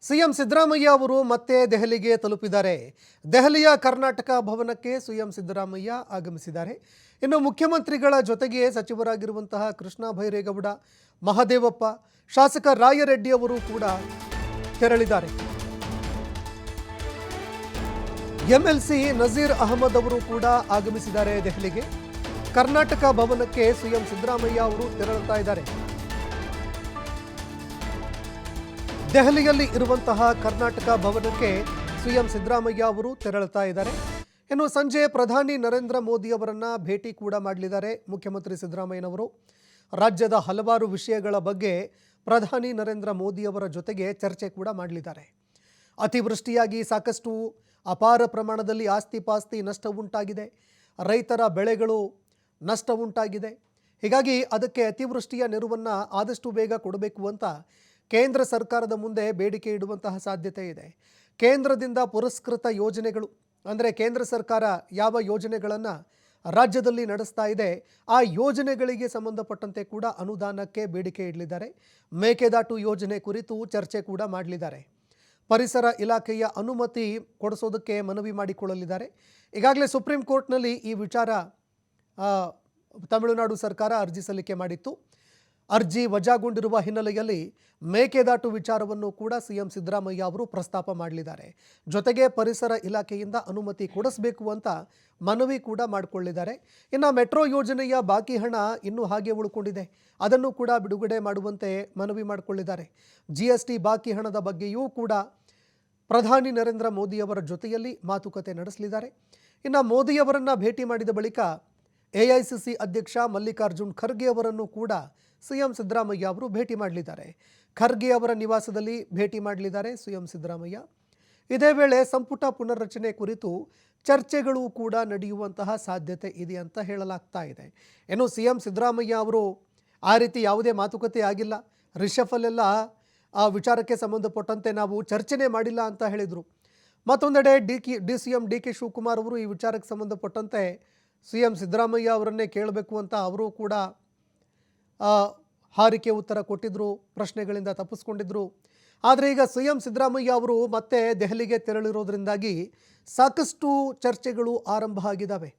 CM Siddaramaiah ಅವರು ಮತ್ತೆ ದೆಹಲಿಗೆ ತಲುಪಿದ್ದಾರೆ. ದೆಹಲಿಯ ಕರ್ನಾಟಕ ಭವನಕ್ಕೆ ಸಿಎಂ ಸಿದ್ದರಾಮಯ್ಯ ಆಗಮಿಸಿದ್ದಾರೆ. ಇನ್ನು ಮುಖ್ಯಮಂತ್ರಿಗಳ ಜೊತೆಗೆ ಸಚಿವರಾಗಿರುವಂತಹ ಕೃಷ್ಣ ಬೈರೇಗೌಡ, ಮಹದೇವಪ್ಪ, ಶಾಸಕ ರಾಯರೆಡ್ಡಿ ಅವರು ಕೂಡ ತೆರಳಿದ್ದಾರೆ. ಎಂಎಲ್ಸಿ ನಜೀರ್ ಅಹಮದ್ ಅವರು ಕೂಡ ಆಗಮಿಸಿದ್ದಾರೆ ದೆಹಲಿಗೆ. ಕರ್ನಾಟಕ ಭವನಕ್ಕೆ ಸಿಎಂ ಸಿದ್ದರಾಮಯ್ಯ ಅವರು ತೆರಳುತ್ತಾ ಇದ್ದಾರೆ. ದೆಹಲಿಯಲ್ಲಿ ಇರುವಂತಹ ಕರ್ನಾಟಕ ಭವನಕ್ಕೆ ಸಿಎಂ ಸಿದ್ದರಾಮಯ್ಯ ಅವರು ತೆರಳುತ್ತಾ ಇದ್ದಾರೆ. ಇನ್ನು ಸಂಜೆ ಪ್ರಧಾನಿ ನರೇಂದ್ರ ಮೋದಿ ಅವರನ್ನ ಭೇಟಿ ಕೂಡ ಮಾಡಲಿದ್ದಾರೆ ಮುಖ್ಯಮಂತ್ರಿ ಸಿದ್ದರಾಮಯ್ಯನವರು. ರಾಜ್ಯದ ಹಲವಾರು ವಿಷಯಗಳ ಬಗ್ಗೆ ಪ್ರಧಾನಿ ನರೇಂದ್ರ ಮೋದಿ ಅವರ ಜೊತೆಗೆ ಚರ್ಚೆ ಕೂಡ ಮಾಡಲಿದ್ದಾರೆ. ಅತಿವೃಷ್ಟಿಯಾಗಿ ಸಾಕಷ್ಟು ಅಪಾರ ಪ್ರಮಾಣದಲ್ಲಿ ಆಸ್ತಿ ಪಾಸ್ತಿ ನಷ್ಟ ಉಂಟಾಗಿದೆ. ರೈತರ ಬೆಳೆಗಳು ನಷ್ಟ ಉಂಟಾಗಿದೆ. ಹೀಗಾಗಿ ಅದಕ್ಕೆ ಅತಿವೃಷ್ಟಿಯ ನೆರವನ್ನು ಆದಷ್ಟು ಬೇಗ ಕೊಡಬೇಕು ಅಂತ ಕೇಂದ್ರ ಸರ್ಕಾರದ ಮುಂದೆ ಬೇಡಿಕೆ ಇಡುವಂತಹ ಸಾಧ್ಯತೆ ಇದೆ. ಕೇಂದ್ರದಿಂದ ಪುರಸ್ಕೃತ ಯೋಜನೆಗಳು ಅಂದರೆ ಕೇಂದ್ರ ಸರ್ಕಾರ ಯಾವ ಯೋಜನೆಗಳನ್ನು ರಾಜ್ಯದಲ್ಲಿ ನಡೆಸ್ತಾ ಇದೆ ಆ ಯೋಜನೆಗಳಿಗೆ ಸಂಬಂಧಪಟ್ಟಂತೆ ಕೂಡ ಅನುದಾನಕ್ಕೆ ಬೇಡಿಕೆ ಇಡಲಿದ್ದಾರೆ. ಮೇಕೆದಾಟು ಯೋಜನೆ ಕುರಿತು ಚರ್ಚೆ ಕೂಡ ಮಾಡಲಿದ್ದಾರೆ. ಪರಿಸರ ಇಲಾಖೆಯ ಅನುಮತಿ ಕೊಡಿಸೋದಕ್ಕೆ ಮನವಿ ಮಾಡಿಕೊಳ್ಳಲಿದ್ದಾರೆ. ಈಗಾಗಲೇ ಸುಪ್ರೀಂ ಕೋರ್ಟ್ನಲ್ಲಿ ಈ ವಿಚಾರ ತಮಿಳುನಾಡು ಸರ್ಕಾರ ಅರ್ಜಿ ಸಲ್ಲಿಕೆ ಮಾಡಿತ್ತು. ಅರ್ಜಿ ವಜಾಗೊಂಡಿರುವ ಹಿನ್ನೆಲೆಯಲ್ಲಿ ಮೇಕೆದಾಟು ವಿಚಾರವನ್ನು ಕೂಡ ಸಿಎಂ ಸಿದ್ದರಾಮಯ್ಯ ಅವರು ಪ್ರಸ್ತಾಪ ಮಾಡಲಿದ್ದಾರೆ. ಜೊತೆಗೆ ಪರಿಸರ ಇಲಾಖೆಯಿಂದ ಅನುಮತಿ ಕೊಡಿಸಬೇಕು ಅಂತ ಮನವಿ ಕೂಡ ಮಾಡಿಕೊಳ್ಳಿದ್ದಾರೆ. ಇನ್ನು ಮೆಟ್ರೋ ಯೋಜನೆಯ ಬಾಕಿ ಹಣ ಇನ್ನೂ ಹಾಗೆ ಉಳ್ಕೊಂಡಿದೆ, ಅದನ್ನು ಕೂಡ ಬಿಡುಗಡೆ ಮಾಡುವಂತೆ ಮನವಿ ಮಾಡಿಕೊಳ್ಳಿದ್ದಾರೆ. GST ಬಾಕಿ ಹಣದ ಬಗ್ಗೆಯೂ ಕೂಡ ಪ್ರಧಾನಿ ನರೇಂದ್ರ ಮೋದಿಯವರ ಜೊತೆಯಲ್ಲಿ ಮಾತುಕತೆ ನಡೆಸಲಿದ್ದಾರೆ. ಇನ್ನು ಮೋದಿಯವರನ್ನು ಭೇಟಿ ಮಾಡಿದ ಬಳಿಕ AICC ಅಧ್ಯಕ್ಷ ಮಲ್ಲಿಕಾರ್ಜುನ್ ಖರ್ಗೆ ಅವರನ್ನು ಕೂಡ ಸಿಎಂ ಸಿದ್ದರಾಮಯ್ಯ ಅವರು ಭೇಟಿ ಮಾಡಲಿದ್ದಾರೆ. ಖರ್ಗೆ ಅವರ ನಿವಾಸದಲ್ಲಿ ಭೇಟಿ ಮಾಡಲಿದ್ದಾರೆ ಸಿಎಂ ಸಿದ್ದರಾಮಯ್ಯ. ಇದೇ ವೇಳೆ ಸಂಪುಟ ಪುನರ್ರಚನೆ ಕುರಿತು ಚರ್ಚೆಗಳು ಕೂಡ ನಡೆಯುವಂತಹ ಸಾಧ್ಯತೆ ಇದೆ ಅಂತ ಹೇಳಲಾಗ್ತಾ ಇದೆ. ಇನ್ನು ಸಿಎಂ ಸಿದ್ದರಾಮಯ್ಯ ಅವರು ಆ ರೀತಿ ಯಾವುದೇ ಮಾತುಕತೆ ಆಗಿಲ್ಲ, ರಿಷಫಲ್ ಎಲ್ಲ ಆ ವಿಚಾರಕ್ಕೆ ಸಂಬಂಧಪಟ್ಟಂತೆ ನಾವು ಚರ್ಚೆನೇ ಮಾಡಿಲ್ಲ ಅಂತ ಹೇಳಿದರು. ಮತ್ತೊಂದೆಡೆ DCM DK ಶಿವಕುಮಾರ್ ಅವರು ಈ ವಿಚಾರಕ್ಕೆ ಸಂಬಂಧಪಟ್ಟಂತೆ ಸಿಎಂ ಸಿದ್ದರಾಮಯ್ಯ ಅವರನ್ನೇ ಕೇಳಬೇಕು ಅಂತ ಅವರು ಕೂಡ ಹಾರಿಕೆ ಉತ್ತರ ಕೊಟ್ಟಿದ್ದರು, ಪ್ರಶ್ನೆಗಳಿಂದ ತಪ್ಪಿಸ್ಕೊಂಡಿದ್ರು. ಆದರೆ ಈಗ ಸಿಎಂ ಸಿದ್ದರಾಮಯ್ಯ ಅವರು ಮತ್ತೆ ದೆಹಲಿಗೆ ತೆರಳಿರೋದ್ರಿಂದಾಗಿ ಸಾಕಷ್ಟು ಚರ್ಚೆಗಳು ಆರಂಭ ಆಗಿದ್ದಾವೆ.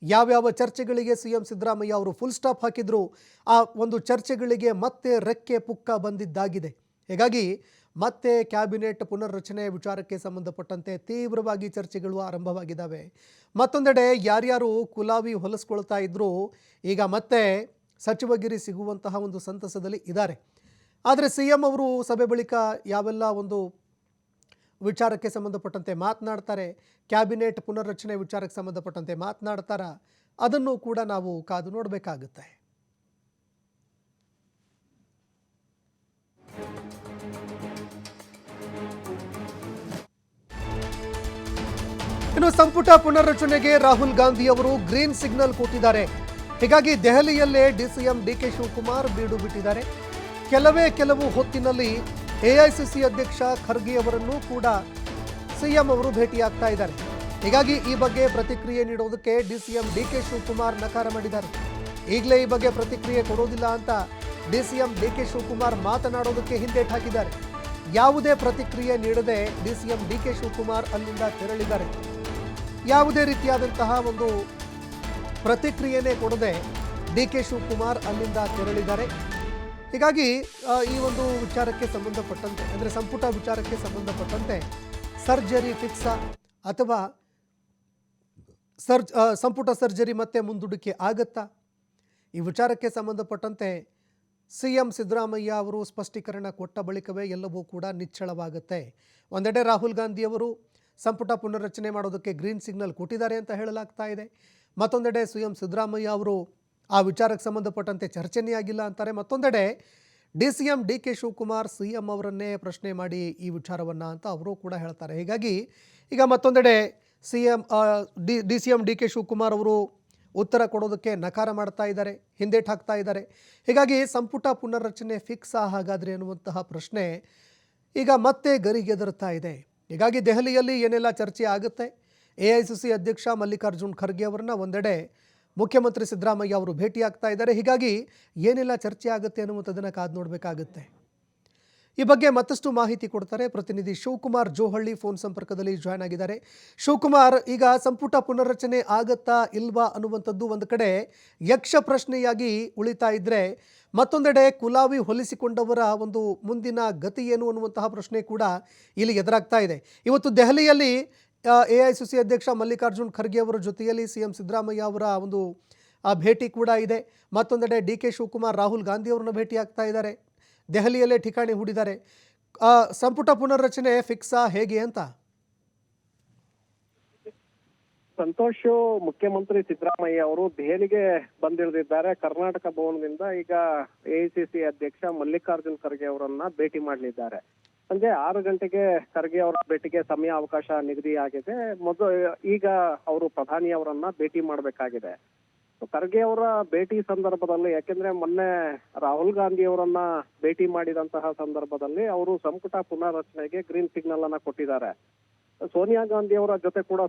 ಯಾವ್ಯಾವ ಚರ್ಚೆಗಳಿಗೆ ಸಿಎಂ ಸಿದ್ದರಾಮಯ್ಯ ಅವರು ಫುಲ್ ಸ್ಟಾಪ್ ಹಾಕಿದ್ರು ಆ ಒಂದು ಚರ್ಚೆಗಳಿಗೆ ಮತ್ತೆ ರೆಕ್ಕೆ ಪುಕ್ಕ ಬಂದಿದ್ದಾಗಿದೆ. ಹೀಗಾಗಿ ಮತ್ತೆ ಕ್ಯಾಬಿನೆಟ್ ಪುನರ್ರಚನೆ ವಿಚಾರಕ್ಕೆ ಸಂಬಂಧಪಟ್ಟಂತೆ ತೀವ್ರವಾಗಿ ಚರ್ಚೆಗಳು ಆರಂಭವಾಗಿದ್ದಾವೆ. ಮತ್ತೊಂದೆಡೆ ಯಾರ್ಯಾರು ಕುಲಾವಿ ಹೊಲಿಸ್ಕೊಳ್ತಾ ಇದ್ರು ಈಗ ಮತ್ತೆ ಸಚಿವಗಿರಿ ಸಿಗುವಂತಹ ಒಂದು ಸಂತಸದಲ್ಲಿ ಇದ್ದಾರೆ. ಆದರೆ ಸಿಎಂ ಅವರು ಸಭೆ ಬಳಿಕ ಯಾವೆಲ್ಲ ಒಂದು ವಿಚಾರಕ್ಕೆ ಸಂಬಂಧಪಟ್ಟಂತೆ ಮಾತನಾಡ್ತಾರೆ, ಕ್ಯಾಬಿನೆಟ್ ಪುನರ್ರಚನೆ ವಿಚಾರಕ್ಕೆ ಸಂಬಂಧಪಟ್ಟಂತೆ ಮಾತನಾಡ್ತಾರ, ಅದನ್ನು ಕೂಡ ನಾವು ಕಾದು ನೋಡಬೇಕಾಗುತ್ತೆ. ಇನ್ನು ಸಂಪುಟ ಪುನರ್ರಚನೆಗೆ ರಾಹುಲ್ ಗಾಂಧಿ ಅವರು ಗ್ರೀನ್ ಸಿಗ್ನಲ್ ಕೊಟ್ಟಿದ್ದಾರೆ. ಹೀಗಾಗಿ ದೆಹಲಿಯಲ್ಲೇ DCM DK ಶಿವಕುಮಾರ್ ಬೀಡು ಬಿಟ್ಟಿದ್ದಾರೆ. ಕೆಲವು ಹೊತ್ತಿನಲ್ಲಿ AICC ಅಧ್ಯಕ್ಷ ಖರ್ಗೆ ಅವರನ್ನು ಕೂಡ ಸಿಎಂ ಅವರು ಭೇಟಿಯಾಗ್ತಾ ಇದ್ದಾರೆ. ಹೀಗಾಗಿ ಈ ಬಗ್ಗೆ ಪ್ರತಿಕ್ರಿಯೆ ನೀಡೋದಕ್ಕೆ DCM DK ಶಿವಕುಮಾರ್ ನಕಾರ ಮಾಡಿದ್ದಾರೆ. ಈಗಲೇ ಈ ಬಗ್ಗೆ ಪ್ರತಿಕ್ರಿಯೆ ಕೊಡೋದಿಲ್ಲ ಅಂತ DCM DK ಶಿವಕುಮಾರ್ ಮಾತನಾಡೋದಕ್ಕೆ ಹಿಂದೇಟು ಹಾಕಿದ್ದಾರೆ. ಯಾವುದೇ ಪ್ರತಿಕ್ರಿಯೆ ನೀಡದೆ DCM DK ಶಿವಕುಮಾರ್ ಅಲ್ಲಿಂದ ತೆರಳಿದ್ದಾರೆ. ಯಾವುದೇ ರೀತಿಯಾದಂತಹ ಒಂದು ಪ್ರತಿಕ್ರಿಯೆನೇ ಕೊಡದೆ DK ಶಿವಕುಮಾರ್ ಅಲ್ಲಿಂದ ತೆರಳಿದ್ದಾರೆ. ಹೀಗಾಗಿ ಈ ಒಂದು ವಿಚಾರಕ್ಕೆ ಸಂಬಂಧಪಟ್ಟಂತೆ ಅಂದರೆ ಸಂಪುಟ ವಿಚಾರಕ್ಕೆ ಸಂಬಂಧಪಟ್ಟಂತೆ ಸರ್ಜರಿ ಫಿಕ್ಸಾ ಅಥವಾ ಸಂಪುಟ ಸರ್ಜರಿ ಮತ್ತೆ ಮುಂದೂಡಿಕೆ ಆಗತ್ತಾ, ಈ ವಿಚಾರಕ್ಕೆ ಸಂಬಂಧಪಟ್ಟಂತೆ ಸಿಎಂ ಸಿದ್ದರಾಮಯ್ಯ ಅವರು ಸ್ಪಷ್ಟೀಕರಣ ಕೊಟ್ಟ ಬಳಿಕವೇ ಎಲ್ಲವೂ ಕೂಡ ನಿಚ್ಚಳವಾಗುತ್ತೆ. ಒಂದೆಡೆ ರಾಹುಲ್ ಗಾಂಧಿ ಅವರು ಸಂಪುಟ ಪುನರ್ರಚನೆ ಮಾಡೋದಕ್ಕೆ ಗ್ರೀನ್ ಸಿಗ್ನಲ್ ಕೊಟ್ಟಿದ್ದಾರೆ ಅಂತ ಹೇಳಲಾಗ್ತಾ ಇದೆ. ಮತ್ತೊಂದೆಡೆ ಸಿಎಂ ಸಿದ್ದರಾಮಯ್ಯ ಅವರು ಆ ವಿಚಾರಕ್ಕೆ ಸಂಬಂಧಪಟ್ಟಂತೆ ಚರ್ಚೆನೇ ಆಗಿಲ್ಲ ಅಂತಾರೆ. ಮತ್ತೊಂದೆಡೆ DCM DK ಶಿವಕುಮಾರ್ ಸಿಎಂ ಅವರನ್ನೇ ಪ್ರಶ್ನೆ ಮಾಡಿ ಈ ವಿಚಾರವನ್ನು ಅಂತ ಅವರು ಕೂಡ ಹೇಳ್ತಾರೆ. ಹೀಗಾಗಿ ಈಗ ಮತ್ತೊಂದೆಡೆ DCM DK ಶಿವಕುಮಾರ್ ಅವರು ಉತ್ತರ ಕೊಡೋದಕ್ಕೆ ನಕಾರ ಮಾಡ್ತಾ ಇದ್ದಾರೆ, ಹಿಂದೇಟು ಹಾಕ್ತಾ ಇದ್ದಾರೆ. ಹೀಗಾಗಿ ಸಂಪುಟ ಪುನರ್ರಚನೆ ಫಿಕ್ಸಾ ಹಾಗಾದರೆ ಅನ್ನುವಂತಹ ಪ್ರಶ್ನೆ ಈಗ ಮತ್ತೆ ಗರಿಗೆದರ್ತಾ ಇದೆ. ಹೀಗಾಗಿ ದೆಹಲಿಯಲ್ಲಿ ಏನೆಲ್ಲ ಚರ್ಚೆ ಆಗುತ್ತೆ, AICC ಅಧ್ಯಕ್ಷ ಮಲ್ಲಿಕಾರ್ಜುನ್ ಖರ್ಗೆ ಅವರನ್ನ ಒಂದೆಡೆ ಮುಖ್ಯಮಂತ್ರಿ ಸಿದ್ದರಾಮಯ್ಯ ಅವರು ಭೇಟಿಯಾಗ್ತಾ ಇದ್ದಾರೆ. ಹೀಗಾಗಿ ಏನೆಲ್ಲ ಚರ್ಚೆ ಆಗುತ್ತೆ ಅನ್ನುವಂಥದ್ದನ್ನು ಕಾದು ನೋಡಬೇಕಾಗುತ್ತೆ. ಈ ಬಗ್ಗೆ ಮತ್ತಷ್ಟು ಮಾಹಿತಿ ಕೊಡ್ತಾರೆ ಪ್ರತಿನಿಧಿ ಶಿವಕುಮಾರ್ ಜೋಹಳ್ಳಿ ಫೋನ್ ಸಂಪರ್ಕದಲ್ಲಿ ಜಾಯ್ನ್ ಆಗಿದ್ದಾರೆ. ಶಿವಕುಮಾರ್, ಈಗ ಸಂಪುಟ ಪುನರ್ರಚನೆ ಆಗತ್ತಾ ಇಲ್ವಾ ಅನ್ನುವಂಥದ್ದು ಒಂದು ಕಡೆ ಯಕ್ಷ ಪ್ರಶ್ನೆಯಾಗಿ ಉಳಿತಾ ಇದ್ರೆ, ಮತ್ತೊಂದೆಡೆ ಕುಲಾವಿ ಹೊಲಿಸಿಕೊಂಡವರ ಒಂದು ಮುಂದಿನ ಗತಿ ಏನು ಅನ್ನುವಂತಹ ಪ್ರಶ್ನೆ ಕೂಡ ಇಲ್ಲಿ ಎದುರಾಗ್ತಾ ಇದೆ. ಇವತ್ತು ದೆಹಲಿಯಲ್ಲಿ ಎಐಸಿಸಿ ಅಧ್ಯಕ್ಷ ಮಲ್ಲಿಕಾರ್ಜುನ್ ಖರ್ಗೆ ಅವರ ಜೊತೆಯಲ್ಲಿ ಸಿಎಂ ಸಿದ್ದರಾಮಯ್ಯ ಅವರ ಒಂದು ಭೇಟಿ ಕೂಡ ಇದೆ. ಮತ್ತೊಂದೆಡೆ ಡಿ.ಕೆ. ಶಿವಕುಮಾರ್ ರಾಹುಲ್ ಗಾಂಧಿ ಅವರನ್ನು ಭೇಟಿ ಆಗ್ತಾ ಇದ್ದಾರೆ. ದೆಹಲಿಯಲ್ಲೇ ಠಿಕಾಣಿ ಹೂಡಿದ್ದಾರೆ. ಸಂಪುಟ ಪುನರ್ರಚನೆ ಫಿಕ್ಸಾ ಹೇಗೆ ಅಂತ? ಸಂತೋಷ್ ಮುಖ್ಯಮಂತ್ರಿ ಸಿದ್ದರಾಮಯ್ಯ ಅವರು ದೆಹಲಿಗೆ ಬಂದಿಳಿದಿದ್ದಾರೆ. ಕರ್ನಾಟಕ ಭವನದಿಂದ ಈಗ ಎಐಸಿಸಿ ಅಧ್ಯಕ್ಷ ಮಲ್ಲಿಕಾರ್ಜುನ್ ಖರ್ಗೆ ಅವರನ್ನ ಭೇಟಿ ಮಾಡಲಿದ್ದಾರೆ. ಸಂಜೆ 6 ಗಂಟೆಗೆ ಖರ್ಗೆ ಅವರ ಭೇಟಿಗೆ ಸಮಯ ಅವಕಾಶ ನಿಗದಿಯಾಗಿದೆ. ಈಗ ಅವರು ಪ್ರಧಾನಿ ಅವರನ್ನ ಭೇಟಿ ಮಾಡಬೇಕಾಗಿದೆ. ಖರ್ಗೆ ಅವರ ಭೇಟಿ ಸಂದರ್ಭದಲ್ಲಿ, ಯಾಕೆಂದ್ರೆ ಮೊನ್ನೆ ರಾಹುಲ್ ಗಾಂಧಿ ಅವರನ್ನ ಭೇಟಿ ಮಾಡಿದಂತಹ ಸಂದರ್ಭದಲ್ಲಿ ಅವರು ಸಂಪುಟ ಪುನರ್ರಚನೆಗೆ ಗ್ರೀನ್ ಸಿಗ್ನಲ್ ಅನ್ನ ಕೊಟ್ಟಿದ್ದಾರೆ. ಸೋನಿಯಾ ಗಾಂಧಿ ಅವರ ಜೊತೆ ಕೂಡ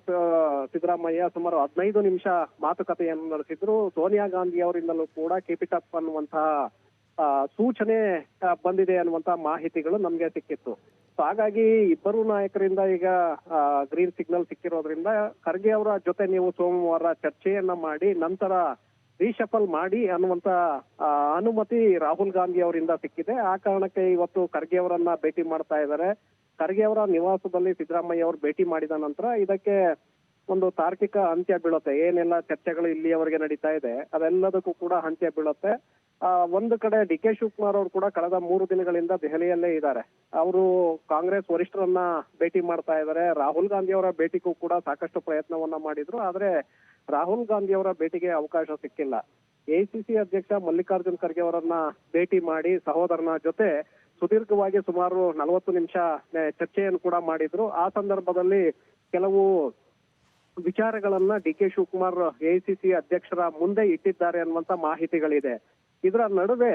ಸಿದ್ದರಾಮಯ್ಯ ಸುಮಾರು 15 ನಿಮಿಷ ಮಾತುಕತೆಯನ್ನು ನಡೆಸಿದ್ರು. ಸೋನಿಯಾ ಗಾಂಧಿ ಅವರಿಂದಲೂ ಕೂಡ ಕೀಪ್ ಇಟ್ ಅಪ್ ಅನ್ನುವಂತಹ ಸೂಚನೆ ಬಂದಿದೆ ಅನ್ನುವಂತಹ ಮಾಹಿತಿಗಳು ನಮ್ಗೆ ಸಿಕ್ಕಿತ್ತು. ಹಾಗಾಗಿ ಇಬ್ಬರು ನಾಯಕರಿಂದ ಈಗ ಗ್ರೀನ್ ಸಿಗ್ನಲ್ ಸಿಕ್ಕಿರೋದ್ರಿಂದ ಖರ್ಗೆ ಅವರ ಜೊತೆ ನೀವು ಸೋಮವಾರ ಚರ್ಚೆಯನ್ನ ಮಾಡಿ ನಂತರ ರೀಶಫಲ್ ಮಾಡಿ ಅನ್ನುವಂತ ಅನುಮತಿ ರಾಹುಲ್ ಗಾಂಧಿ ಅವರಿಂದ ಸಿಕ್ಕಿದೆ. ಆ ಕಾರಣಕ್ಕೆ ಇವತ್ತು ಖರ್ಗೆ ಅವರನ್ನ ಭೇಟಿ ಮಾಡ್ತಾ ಇದ್ದಾರೆ. ಖರ್ಗೆ ಅವರ ನಿವಾಸದಲ್ಲಿ ಸಿದ್ದರಾಮಯ್ಯ ಅವರು ಭೇಟಿ ಮಾಡಿದ ನಂತರ ಇದಕ್ಕೆ ಒಂದು ತಾರ್ಕಿಕ ಅಂತ್ಯ ಬೀಳುತ್ತೆ. ಏನೆಲ್ಲ ಚರ್ಚೆಗಳು ಇಲ್ಲಿಯವರೆಗೆ ನಡೀತಾ ಇದೆ ಅದೆಲ್ಲದಕ್ಕೂ ಕೂಡ ಅಂತ್ಯ ಬೀಳುತ್ತೆ. ಒಂದು ಕಡೆ ಡಿ.ಕೆ. ಶಿವಕುಮಾರ್ ಅವರು ಕೂಡ ಕಳೆದ 3 ದಿನಗಳಿಂದ ದೆಹಲಿಯಲ್ಲೇ ಇದ್ದಾರೆ. ಅವರು ಕಾಂಗ್ರೆಸ್ ವರಿಷ್ಠರನ್ನ ಭೇಟಿ ಮಾಡ್ತಾ ಇದ್ದಾರೆ. ರಾಹುಲ್ ಗಾಂಧಿ ಅವರ ಭೇಟಿಗೂ ಕೂಡ ಸಾಕಷ್ಟು ಪ್ರಯತ್ನವನ್ನ ಮಾಡಿದ್ರು. ಆದ್ರೆ ರಾಹುಲ್ ಗಾಂಧಿ ಅವರ ಭೇಟಿಗೆ ಅವಕಾಶ ಸಿಕ್ಕಿಲ್ಲ. ಎಐಸಿಸಿ ಅಧ್ಯಕ್ಷ ಮಲ್ಲಿಕಾರ್ಜುನ್ ಖರ್ಗೆ ಅವರನ್ನ ಭೇಟಿ ಮಾಡಿ ಸಹೋದರನ ಜೊತೆ ಸುದೀರ್ಘವಾಗಿ ಸುಮಾರು 40 ನಿಮಿಷ ಚರ್ಚೆಯನ್ನು ಕೂಡ ಮಾಡಿದ್ರು. ಆ ಸಂದರ್ಭದಲ್ಲಿ ಕೆಲವು ವಿಚಾರಗಳನ್ನ ಡಿ.ಕೆ. ಶಿವಕುಮಾರ್ ಎಐಸಿಸಿ ಅಧ್ಯಕ್ಷರ ಮುಂದೆ ಇಟ್ಟಿದ್ದಾರೆ ಅನ್ನುವಂತ ಮಾಹಿತಿಗಳಿದೆ. ಇದರ ನಡುವೆ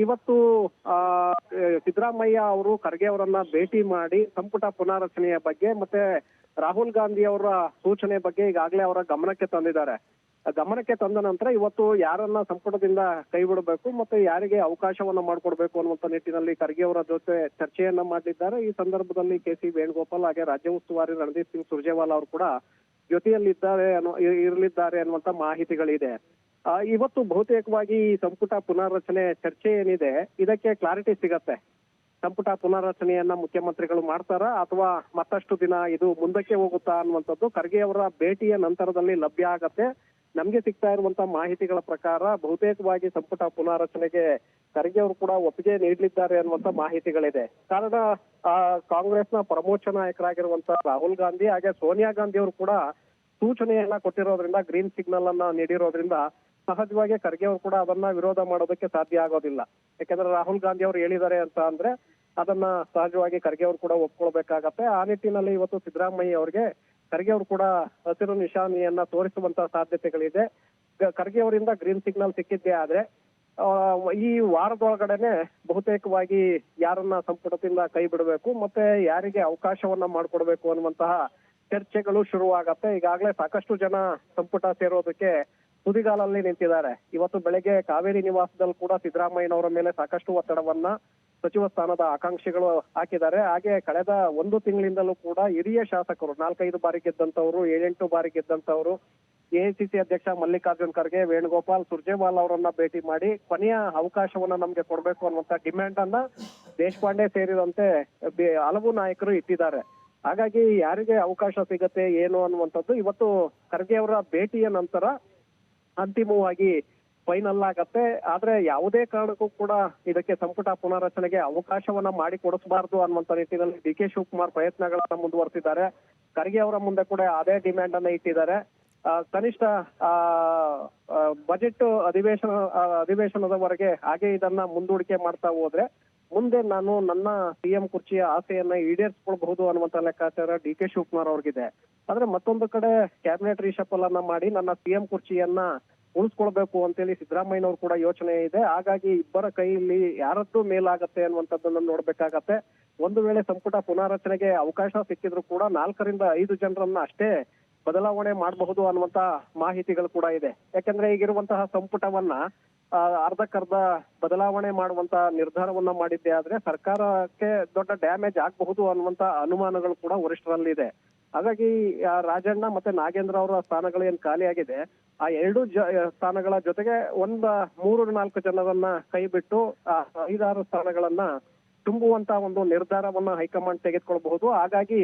ಇವತ್ತು ಸಿದ್ದರಾಮಯ್ಯ ಅವರು ಖರ್ಗೆ ಅವರನ್ನ ಭೇಟಿ ಮಾಡಿ ಸಂಪುಟ ಪುನಾರಚನೆಯ ಬಗ್ಗೆ ಮತ್ತೆ ರಾಹುಲ್ ಗಾಂಧಿ ಅವರ ಸೂಚನೆ ಬಗ್ಗೆ ಈಗಾಗಲೇ ಅವರ ಗಮನಕ್ಕೆ ತಂದಿದ್ದಾರೆ. ಗಮನಕ್ಕೆ ತಂದ ನಂತರ ಇವತ್ತು ಯಾರನ್ನ ಸಂಪುಟದಿಂದ ಕೈ ಬಿಡಬೇಕು ಮತ್ತೆ ಯಾರಿಗೆ ಅವಕಾಶವನ್ನ ಮಾಡಿಕೊಡ್ಬೇಕು ಅನ್ನುವಂತ ನಿಟ್ಟಿನಲ್ಲಿ ಖರ್ಗೆ ಅವರ ಜೊತೆ ಚರ್ಚೆಯನ್ನ ಮಾಡಲಿದ್ದಾರೆ. ಈ ಸಂದರ್ಭದಲ್ಲಿ ಕೆ.ಸಿ. ವೇಣುಗೋಪಾಲ್ ಹಾಗೆ ರಾಜ್ಯ ಉಸ್ತುವಾರಿ ರಣದೀಪ್ ಸಿಂಗ್ ಸುರ್ಜೇವಾಲಾ ಅವರು ಕೂಡ ಇರಲಿದ್ದಾರೆ ಅನ್ನುವಂತ ಮಾಹಿತಿಗಳಿದೆ. ಇವತ್ತು ಬಹುತೇಕವಾಗಿ ಈ ಸಂಪುಟ ಪುನರ್ರಚನೆ ಚರ್ಚೆ ಏನಿದೆ ಇದಕ್ಕೆ ಕ್ಲಾರಿಟಿ ಸಿಗತ್ತೆ. ಸಂಪುಟ ಪುನರ್ರಚನೆಯನ್ನ ಮುಖ್ಯಮಂತ್ರಿಗಳು ಮಾಡ್ತಾರಾ ಅಥವಾ ಮತ್ತಷ್ಟು ದಿನ ಇದು ಮುಂದಕ್ಕೆ ಹೋಗುತ್ತಾ ಅನ್ನುವಂಥದ್ದು ಖರ್ಗೆ ಅವರ ಭೇಟಿಯ ನಂತರದಲ್ಲಿ ಲಭ್ಯ ಆಗತ್ತೆ. ನಮ್ಗೆ ಸಿಗ್ತಾ ಇರುವಂತ ಮಾಹಿತಿಗಳ ಪ್ರಕಾರ ಬಹುತೇಕವಾಗಿ ಸಂಪುಟ ಪುನರ್ರಚನೆಗೆ ಖರ್ಗೆ ಅವರು ಕೂಡ ಒಪ್ಪಿಗೆ ನೀಡಲಿದ್ದಾರೆ ಅನ್ನುವಂತ ಮಾಹಿತಿಗಳಿದೆ. ಕಾರಣ ಕಾಂಗ್ರೆಸ್ನ ಪ್ರಮುಖ ನಾಯಕರಾಗಿರುವಂತ ರಾಹುಲ್ ಗಾಂಧಿ ಹಾಗೆ ಸೋನಿಯಾ ಗಾಂಧಿ ಅವರು ಕೂಡ ಸೂಚನೆಯನ್ನ ಕೊಟ್ಟಿರೋದ್ರಿಂದ, ಗ್ರೀನ್ ಸಿಗ್ನಲ್ ಅನ್ನ ನೀಡಿರೋದ್ರಿಂದ ಸಹಜವಾಗಿ ಖರ್ಗೆ ಅವರು ಕೂಡ ಅದನ್ನ ವಿರೋಧ ಮಾಡೋದಕ್ಕೆ ಸಾಧ್ಯ ಆಗೋದಿಲ್ಲ. ಯಾಕಂದ್ರೆ ರಾಹುಲ್ ಗಾಂಧಿ ಅವರು ಹೇಳಿದ್ದಾರೆ ಅಂತ ಅಂದ್ರೆ ಅದನ್ನ ಸಹಜವಾಗಿ ಖರ್ಗೆ ಅವರು ಕೂಡ ಒಪ್ಕೊಳ್ಬೇಕಾಗತ್ತೆ. ಆ ನಿಟ್ಟಿನಲ್ಲಿ ಇವತ್ತು ಸಿದ್ದರಾಮಯ್ಯ ಅವರಿಗೆ ಖರ್ಗೆ ಅವರು ಕೂಡ ಹಸಿರು ನಿಶಾನೆಯನ್ನ ತೋರಿಸುವಂತ ಸಾಧ್ಯತೆಗಳಿದೆ. ಖರ್ಗೆ ಅವರಿಂದ ಗ್ರೀನ್ ಸಿಗ್ನಲ್ ಸಿಕ್ಕಿದ್ದೇ ಆದ್ರೆ ಈ ವಾರದೊಳಗಡೆನೆ ಬಹುತೇಕವಾಗಿ ಯಾರನ್ನ ಸಂಪುಟದಿಂದ ಕೈ ಬಿಡಬೇಕು ಮತ್ತೆ ಯಾರಿಗೆ ಅವಕಾಶವನ್ನ ಮಾಡ್ಕೊಡ್ಬೇಕು ಅನ್ನುವಂತಹ ಚರ್ಚೆಗಳು ಶುರುವಾಗತ್ತೆ. ಈಗಾಗಲೇ ಸಾಕಷ್ಟು ಜನ ಸಂಪುಟ ಸೇರೋದಕ್ಕೆ ತುದಿಗಾಲಲ್ಲಿ ನಿಂತಿದ್ದಾರೆ. ಇವತ್ತು ಬೆಳಗ್ಗೆ ಕಾವೇರಿ ನಿವಾಸದಲ್ಲಿ ಕೂಡ ಸಿದ್ದರಾಮಯ್ಯನವರ ಮೇಲೆ ಸಾಕಷ್ಟು ಒತ್ತಡವನ್ನ ಸಚಿವ ಸ್ಥಾನದ ಆಕಾಂಕ್ಷಿಗಳು ಹಾಕಿದ್ದಾರೆ. ಹಾಗೆ ಕಳೆದ 1 ತಿಂಗಳಿಂದಲೂ ಕೂಡ ಹಿರಿಯ ಶಾಸಕರು 4-5 ಬಾರಿ ಗೆದ್ದಂತವ್ರು, 7-8 ಬಾರಿ ಗೆದ್ದಂತವ್ರು ಎಐಸಿಸಿ ಅಧ್ಯಕ್ಷ ಮಲ್ಲಿಕಾರ್ಜುನ್ ಖರ್ಗೆ, ವೇಣುಗೋಪಾಲ್, ಸುರ್ಜೇವಾಲಾ ಅವರನ್ನ ಭೇಟಿ ಮಾಡಿ ಕೊನೆಯ ಅವಕಾಶವನ್ನ ನಮ್ಗೆ ಕೊಡ್ಬೇಕು ಅನ್ನುವಂತ ಡಿಮ್ಯಾಂಡ್ ಅನ್ನ ದೇಶಪಾಂಡೆ ಸೇರಿದಂತೆ ಹಲವು ನಾಯಕರು ಇಟ್ಟಿದ್ದಾರೆ. ಹಾಗಾಗಿ ಯಾರಿಗೆ ಅವಕಾಶ ಸಿಗತ್ತೆ ಏನು ಅನ್ನುವಂಥದ್ದು ಇವತ್ತು ಖರ್ಗೆ ಅವರ ಭೇಟಿಯ ನಂತರ ಅಂತಿಮವಾಗಿ ಫೈನಲ್ ಆಗತ್ತೆ. ಆದ್ರೆ ಯಾವುದೇ ಕಾರಣಕ್ಕೂ ಕೂಡ ಇದಕ್ಕೆ ಸಂಪುಟ ಪುನರ್ರಚನೆಗೆ ಅವಕಾಶವನ್ನ ಮಾಡಿ ಕೊಡಿಸಬಾರ್ದು ಅನ್ನುವಂತ ನಿಟ್ಟಿನಲ್ಲಿ ಡಿ.ಕೆ. ಶಿವಕುಮಾರ್ ಪ್ರಯತ್ನಗಳನ್ನ ಮುಂದುವರೆಸಿದ್ದಾರೆ. ಖರ್ಗೆ ಅವರ ಮುಂದೆ ಕೂಡ ಅದೇ ಡಿಮ್ಯಾಂಡ್ ಅನ್ನ ಇಟ್ಟಿದ್ದಾರೆ. ಕನಿಷ್ಠ ಬಜೆಟ್ ಅಧಿವೇಶನದವರೆಗೆ ಹಾಗೆ ಇದನ್ನ ಮುಂದೂಡಿಕೆ ಮಾಡ್ತಾ ಹೋದ್ರೆ ಮುಂದೆ ನಾನು ನನ್ನ ಸಿಎಂ ಕುರ್ಚಿಯ ಆಸೆಯನ್ನ ಈಡೇರಿಸಿಕೊಳ್ಬಹುದು ಅನ್ನುವಂತ ಲೆಕ್ಕಾಚಾರ ಡಿ.ಕೆ. ಶಿವಕುಮಾರ್ ಅವ್ರಿಗಿದೆ. ಆದ್ರೆ ಮತ್ತೊಂದು ಕಡೆ ಕ್ಯಾಬಿನೆಟ್ ರೀಶಫಲ್ ಅನ್ನ ಮಾಡಿ ನನ್ನ ಸಿಎಂ ಕುರ್ಚಿಯನ್ನ ಉಳಿಸ್ಕೊಳ್ಬೇಕು ಅಂತೇಳಿ ಸಿದ್ದರಾಮಯ್ಯನವ್ರು ಕೂಡ ಯೋಚನೆ ಇದೆ. ಹಾಗಾಗಿ ಇಬ್ಬರ ಕೈಯಲ್ಲಿ ಯಾರದ್ದು ಮೇಲಾಗತ್ತೆ ಅನ್ನುವಂಥದ್ದನ್ನ ನೋಡ್ಬೇಕಾಗತ್ತೆ. ಒಂದು ವೇಳೆ ಸಂಪುಟ ಪುನಾರಚನೆಗೆ ಅವಕಾಶ ಸಿಕ್ಕಿದ್ರು ಕೂಡ 4 ರಿಂದ 5 ಜನರನ್ನ ಅಷ್ಟೇ ಬದಲಾವಣೆ ಮಾಡಬಹುದು ಅನ್ನುವಂತ ಮಾಹಿತಿಗಳು ಕೂಡ ಇದೆ. ಯಾಕಂದ್ರೆ ಈಗಿರುವಂತಹ ಸಂಪುಟವನ್ನ ಅರ್ಧಕ್ಕರ್ಧ ಬದಲಾವಣೆ ಮಾಡುವಂತ ನಿರ್ಧಾರವನ್ನ ಮಾಡಿದ್ದೆ ಆದ್ರೆ ಸರ್ಕಾರಕ್ಕೆ ದೊಡ್ಡ ಡ್ಯಾಮೇಜ್ ಆಗಬಹುದು ಅನ್ನುವಂತ ಅನುಮಾನಗಳು ಕೂಡ ವರಿಷ್ಠರಲ್ಲಿ ಇದೆ. ಹಾಗಾಗಿ ರಾಜಣ್ಣ ಮತ್ತೆ ನಾಗೇಂದ್ರ ಅವರ ಸ್ಥಾನಗಳು ಏನ್ ಖಾಲಿಯಾಗಿದೆ, ಆ ಎರಡು ಸ್ಥಾನಗಳ ಜೊತೆಗೆ 3-4 ಜನರನ್ನ ಕೈ ಬಿಟ್ಟು ಆ 5-6 ಸ್ಥಾನಗಳನ್ನ ತುಂಬುವಂತ ಒಂದು ನಿರ್ಧಾರವನ್ನ ಹೈಕಮಾಂಡ್ ತೆಗೆದುಕೊಳ್ಬಹುದು. ಹಾಗಾಗಿ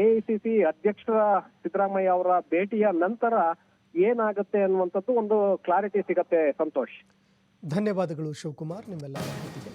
ಎಐಸಿಸಿ ಅಧ್ಯಕ್ಷರ ಸಿದ್ದರಾಮಯ್ಯ ಅವರ ಭೇಟಿಯ ನಂತರ ಏನಾಗುತ್ತೆ ಅನ್ನುವಂಥದ್ದು ಒಂದು ಕ್ಲಾರಿಟಿ ಸಿಗತ್ತೆ ಸಂತೋಷ್. ಧನ್ಯವಾದಗಳು ಶಿವಕುಮಾರ್ ನಿಮ್ಮೆಲ್ಲ ಮಾಹಿತಿಗೆ.